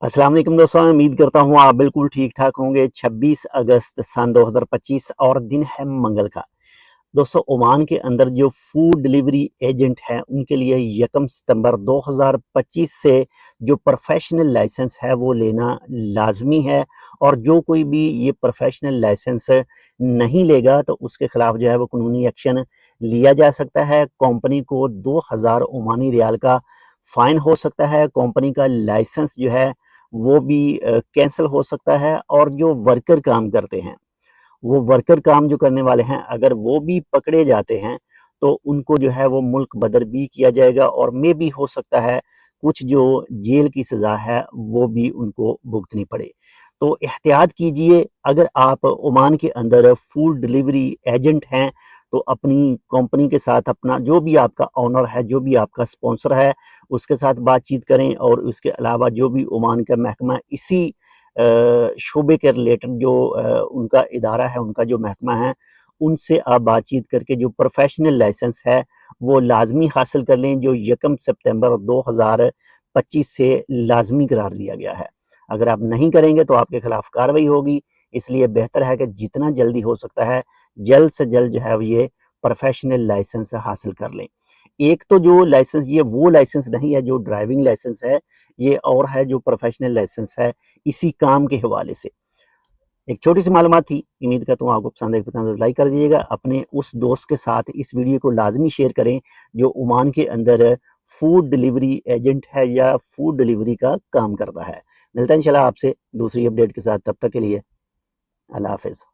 अस्सलाम वालेकुम दोस्तों, उम्मीद करता हूँ आप बिल्कुल ठीक ठाक होंगे। 26 अगस्त सन 2025 और दिन है मंगल का। दोस्तों, ओमान के अंदर जो फूड डिलीवरी एजेंट हैं उनके लिए 1 सितंबर 2025 से जो प्रोफेशनल लाइसेंस है वो लेना लाजमी है। और जो कोई भी ये प्रोफेशनल लाइसेंस नहीं लेगा तो उसके खिलाफ जो है वो कानूनी एक्शन लिया जा सकता है। कंपनी को 2000 ओमानी रियाल का फाइन हो सकता है। कंपनी का लाइसेंस जो है वो भी कैंसिल हो सकता है। और जो वर्कर काम करते हैं, वो वर्कर काम जो करने वाले हैं, अगर वो भी पकड़े जाते हैं तो उनको जो है वो मुल्क बदर भी किया जाएगा और मे भी हो सकता है कुछ जो जेल की सज़ा है वो भी उनको भुगतनी पड़े। तो एहतियात कीजिए। अगर आप ओमान के अंदर फूड डिलीवरी एजेंट हैं तो अपनी कंपनी के साथ, अपना जो भी आपका ऑनर है, जो भी आपका स्पॉन्सर है, उसके साथ बातचीत करें। और उसके अलावा जो भी ओमान का महकमा इसी शोबे के रिलेटेड जो उनका इदारा है, उनका जो महकमा है, उनसे आप बातचीत करके जो प्रोफेशनल लाइसेंस है वो लाजमी हासिल कर लें, जो 1 सितंबर 2025 से लाजमी करार दिया गया है। अगर आप नहीं करेंगे तो आपके खिलाफ कार्रवाई होगी। इसलिए बेहतर है कि जितना जल्दी हो सकता है जल्द से जल्द जो है ये प्रोफेशनल लाइसेंस हासिल कर लें। एक तो जो लाइसेंस, ये वो लाइसेंस नहीं है जो ड्राइविंग लाइसेंस है, ये और है जो प्रोफेशनल लाइसेंस है इसी काम के हवाले से। एक छोटी सी मालूमात थी, उम्मीद करता हूँ आपको पसंद आई। पसंद है तो लाइक कर दीजिएगा। अपने उस दोस्त के साथ इस वीडियो को लाजमी शेयर करें जो ओमान के अंदर फूड डिलीवरी एजेंट है या फूड डिलीवरी का काम करता है। मिलता है इंशाल्लाह आपसे दूसरी अपडेट के साथ। तब तक के लिए अल्लाह हाफिज़।